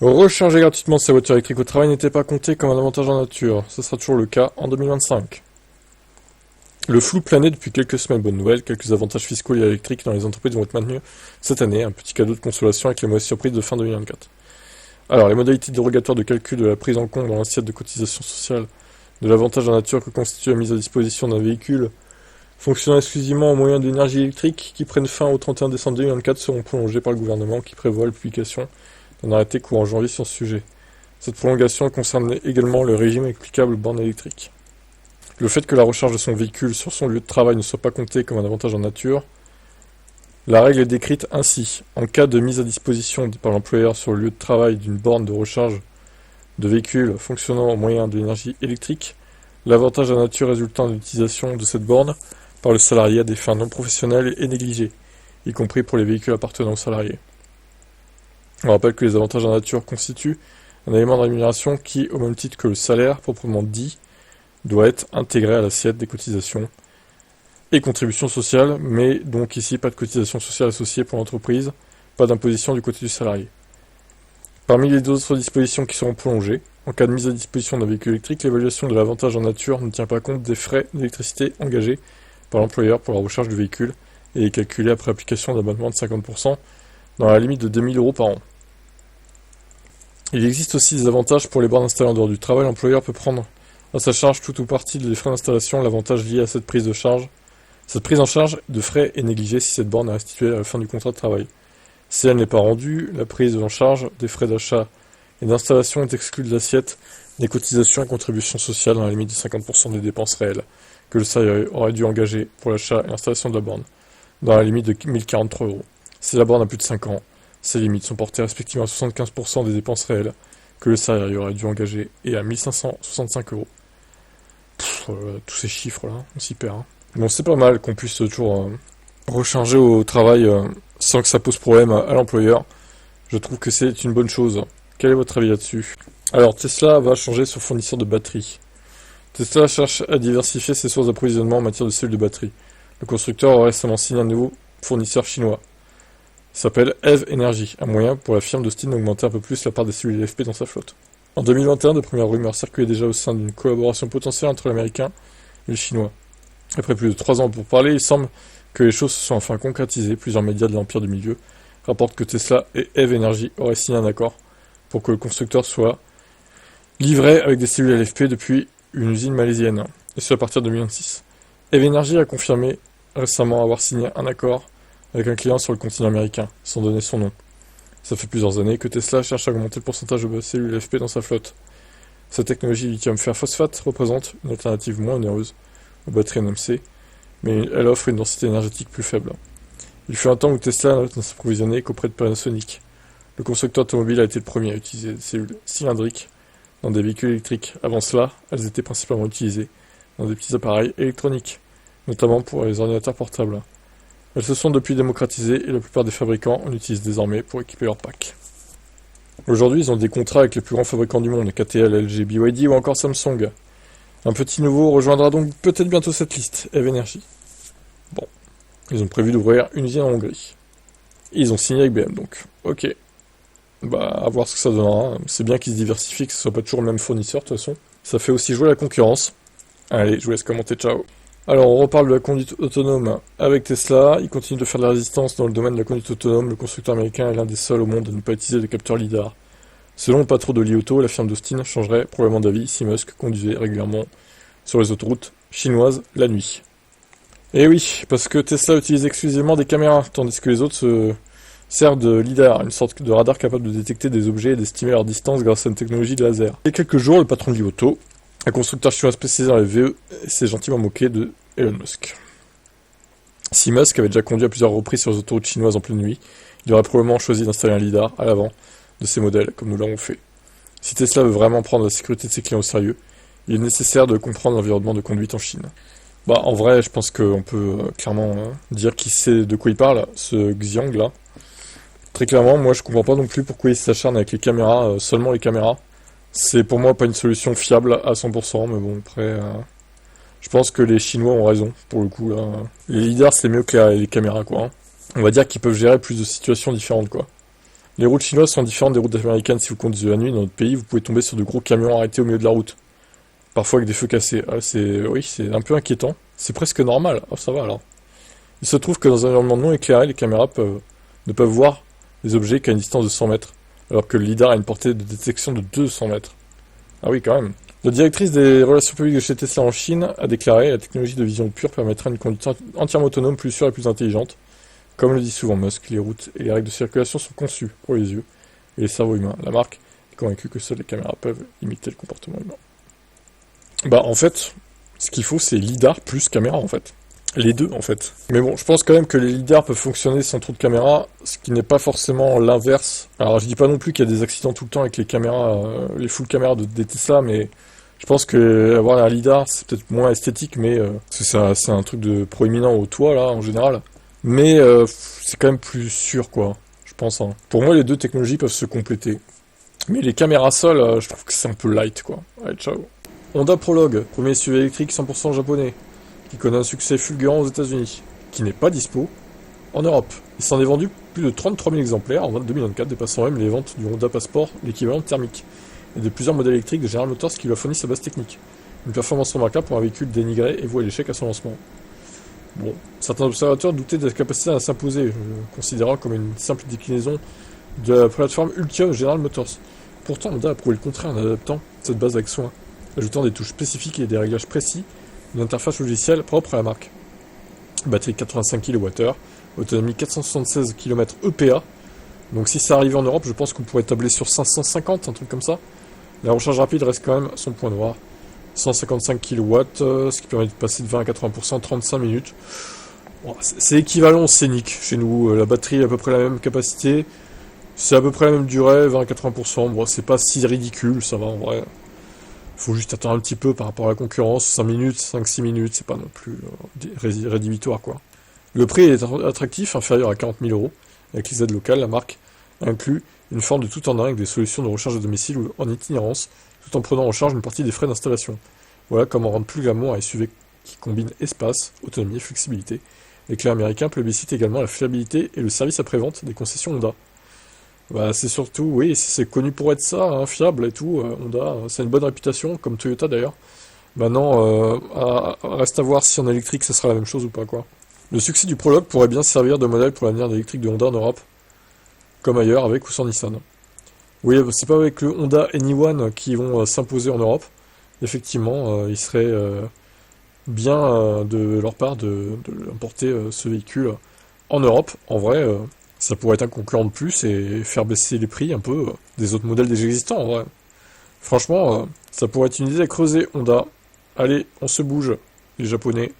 Recharger gratuitement sa voiture électrique au travail n'était pas compté comme un avantage en nature. Ce sera toujours le cas en 2025. Le flou planait depuis quelques semaines. Bonne nouvelle, quelques avantages fiscaux liés à l'électrique dans les entreprises vont être maintenus cette année. Un petit cadeau de consolation avec les mauvaises surprises de fin 2024. Alors, les modalités dérogatoires de calcul de la prise en compte dans l'assiette de cotisation sociale de l'avantage en nature que constitue la mise à disposition d'un véhicule fonctionnant exclusivement au moyen d'énergie électrique qui prennent fin au 31 décembre 2024 seront prolongées par le gouvernement qui prévoit la publication d'un arrêté courant janvier sur ce sujet. Cette prolongation concerne également le régime applicable aux bornes électriques. Le fait que la recharge de son véhicule sur son lieu de travail ne soit pas comptée comme un avantage en nature, la règle est décrite ainsi. En cas de mise à disposition par l'employeur sur le lieu de travail d'une borne de recharge de véhicules fonctionnant au moyen de l'énergie électrique, l'avantage en nature résultant de l'utilisation de cette borne par le salarié à des fins non professionnelles est négligé, y compris pour les véhicules appartenant aux salariés. On rappelle que les avantages en nature constituent un élément de rémunération qui, au même titre que le salaire proprement dit, doit être intégré à l'assiette des cotisations et contributions sociales, mais donc ici pas de cotisation sociale associée pour l'entreprise, pas d'imposition du côté du salarié. Parmi les autres dispositions qui seront prolongées, en cas de mise à disposition d'un véhicule électrique, l'évaluation de l'avantage en nature ne tient pas compte des frais d'électricité engagés par l'employeur pour la recharge du véhicule et est calculée après application d'un abattement de 50% dans la limite de 2000 € par an. Il existe aussi des avantages pour les bornes installées en dehors du travail. L'employeur peut prendre à sa charge tout ou partie des frais d'installation. L'avantage lié à cette prise de charge. Cette prise en charge de frais est négligée si cette borne est restituée à la fin du contrat de travail. Si elle n'est pas rendue, la prise en charge des frais d'achat et d'installation est exclue de l'assiette des cotisations et contributions sociales dans la limite de 50% des dépenses réelles que le salarié aurait dû engager pour l'achat et l'installation de la borne, dans la limite de 1043 €. Si la borne a plus de 5 ans, ces limites sont portées respectivement à 75% des dépenses réelles que le salarié aurait dû engager et à 1565 €. Tous ces chiffres-là, on s'y perd. Hein. Bon, c'est pas mal qu'on puisse toujours recharger au travail sans que ça pose problème à l'employeur. Je trouve que c'est une bonne chose. Quel est votre avis là-dessus? Alors, Tesla va changer son fournisseur de batterie. Tesla cherche à diversifier ses sources d'approvisionnement en matière de cellules de batterie. Le constructeur a récemment signé un nouveau fournisseur chinois. Il s'appelle EV Energy, un moyen pour la firme d'Austin d'augmenter un peu plus la part des cellules LFP dans sa flotte. En 2021, de premières rumeurs circulaient déjà au sein d'une collaboration potentielle entre l'américain et le chinois. Après plus de 3 ans pour parler, il semble que les choses se sont enfin concrétisées. Plusieurs médias de l'Empire du Milieu rapportent que Tesla et EV Energy auraient signé un accord pour que le constructeur soit livré avec des cellules LFP depuis une usine malaisienne, et ce à partir de 2026. EV Energy a confirmé récemment avoir signé un accord avec un client sur le continent américain, sans donner son nom. Ça fait plusieurs années que Tesla cherche à augmenter le pourcentage de cellules LFP dans sa flotte. Cette technologie lithium fer phosphate représente une alternative moins onéreuse aux batteries NMC, mais elle offre une densité énergétique plus faible. Il fut un temps où Tesla ne s'approvisionnait qu'auprès de Panasonic. Le constructeur automobile a été le premier à utiliser des cellules cylindriques dans des véhicules électriques. Avant cela, elles étaient principalement utilisées dans des petits appareils électroniques, notamment pour les ordinateurs portables. Elles se sont depuis démocratisées et la plupart des fabricants en utilisent désormais pour équiper leurs packs. Aujourd'hui, ils ont des contrats avec les plus grands fabricants du monde, KTL, LG, BYD ou encore Samsung. Un petit nouveau rejoindra donc peut-être bientôt cette liste, EV Energy. Bon, ils ont prévu d'ouvrir une usine en Hongrie. Ils ont signé avec BM donc, ok. Bah, à voir ce que ça donnera. C'est bien qu'ils se diversifient, que ce soit pas toujours le même fournisseur de toute façon. Ça fait aussi jouer la concurrence. Allez, je vous laisse commenter, ciao. Alors, on reparle de la conduite autonome avec Tesla. Il continue de faire de la résistance dans le domaine de la conduite autonome. Le constructeur américain est l'un des seuls au monde à ne pas utiliser de capteur LiDAR. Selon le patron de Li Auto, la firme d'Austin changerait probablement d'avis si Musk conduisait régulièrement sur les autoroutes chinoises la nuit. Et oui, parce que Tesla utilise exclusivement des caméras, tandis que les autres se servent de LiDAR, une sorte de radar capable de détecter des objets et d'estimer leur distance grâce à une technologie de laser. Il y a quelques jours, le patron de Li Auto, un constructeur chinois spécialisé dans les VE, s'est gentiment moqué de Elon Musk. Si Musk avait déjà conduit à plusieurs reprises sur les autoroutes chinoises en pleine nuit, il aurait probablement choisi d'installer un LiDAR à l'avant de ses modèles, comme nous l'avons fait. Si Tesla veut vraiment prendre la sécurité de ses clients au sérieux, il est nécessaire de comprendre l'environnement de conduite en Chine. Bah, en vrai, je pense qu'on peut clairement dire qu'il sait de quoi il parle, ce Xiang là. Très clairement, moi je comprends pas non plus pourquoi il s'acharne avec les caméras, seulement les caméras. C'est pour moi pas une solution fiable à 100%, mais bon, après, je pense que les Chinois ont raison, pour le coup, là. Les lidars, c'est mieux que les caméras, quoi. Hein. On va dire qu'ils peuvent gérer plus de situations différentes, quoi. Les routes chinoises sont différentes des routes américaines. Si vous conduisez la nuit dans notre pays, vous pouvez tomber sur de gros camions arrêtés au milieu de la route. Parfois avec des feux cassés. Ah, oui, c'est un peu inquiétant. C'est presque normal. Oh, ça va alors. Il se trouve que dans un environnement non éclairé, les caméras ne peuvent voir les objets qu'à une distance de 100 mètres, alors que le lidar a une portée de détection de 200 mètres. Ah oui, quand même. La directrice des relations publiques de chez Tesla en Chine a déclaré: la technologie de vision pure permettra une conduite entièrement autonome, plus sûre et plus intelligente. Comme le dit souvent Musk, les routes et les règles de circulation sont conçues pour les yeux et les cerveaux humains. La marque est convaincue que seules les caméras peuvent imiter le comportement humain. Bah en fait, ce qu'il faut c'est lidar plus caméra en fait. Les deux en fait. Mais bon, je pense quand même que les lidars peuvent fonctionner sans trop de caméras, ce qui n'est pas forcément l'inverse. Alors je dis pas non plus qu'il y a des accidents tout le temps avec les caméras, les full caméras des Tesla, mais je pense que avoir un lidar c'est peut-être moins esthétique, mais c'est un truc de proéminent au toit là en général. Mais c'est quand même plus sûr quoi, je pense. Hein. Pour moi les deux technologies peuvent se compléter. Mais les caméras seules, je trouve que c'est un peu light quoi. Allez, ciao. Honda Prologue, premier SUV électrique 100% japonais, qui connaît un succès fulgurant aux États-Unis, qui n'est pas dispo en Europe. Il s'en est vendu plus de 33 000 exemplaires en 2024, dépassant même les ventes du Honda Passport, l'équivalent thermique, et de plusieurs modèles électriques de General Motors qui lui a fourni sa base technique. Une performance remarquable pour un véhicule dénigré et voué à l'échec à son lancement. Bon, certains observateurs doutaient de sa capacité à s'imposer, considérant comme une simple déclinaison de la plateforme Ultium General Motors. Pourtant, Honda a prouvé le contraire en adaptant cette base avec soin, ajoutant des touches spécifiques et des réglages précis, une interface logicielle propre à la marque. Batterie 85 kWh, autonomie 476 km EPA. Donc si ça arrivait en Europe, je pense qu'on pourrait tabler sur 550, un truc comme ça. La recharge rapide reste quand même son point noir. 155 kW, ce qui permet de passer de 20 à 80% en 35 minutes. Bon, c'est équivalent au scénic chez nous. La batterie a à peu près la même capacité. C'est à peu près la même durée, 20 à 80%. Bon, c'est pas si ridicule, ça va en vrai. Faut juste attendre un petit peu par rapport à la concurrence, 5 minutes, 5-6 minutes, c'est pas non plus rédhibitoire quoi. Le prix est attractif, inférieur à 40 000 €. Avec les aides locales, la marque inclut une forme de tout en un avec des solutions de recharge à domicile ou en itinérance, tout en prenant en charge une partie des frais d'installation. Voilà comment rendre plus glamour un SUV qui combine espace, autonomie et flexibilité. L'éclair américain plébiscite également la fiabilité et le service après-vente des concessions Honda. Bah, c'est surtout, oui, c'est connu pour être ça, hein, fiable et tout. Honda, c'est une bonne réputation, comme Toyota d'ailleurs. Maintenant, reste à voir si en électrique ça sera la même chose ou pas, quoi. Le succès du Prologue pourrait bien servir de modèle pour l'avenir de l'électrique de Honda en Europe, comme ailleurs, avec ou sans Nissan. Oui, c'est pas avec le Honda Anyone qui vont s'imposer en Europe. Effectivement, il serait bien de leur part d'importer ce véhicule en Europe. En vrai, ça pourrait être un concurrent de plus et faire baisser les prix un peu des autres modèles déjà existants, en vrai. Franchement, ça pourrait être une idée à creuser, Honda. Allez, on se bouge, les Japonais.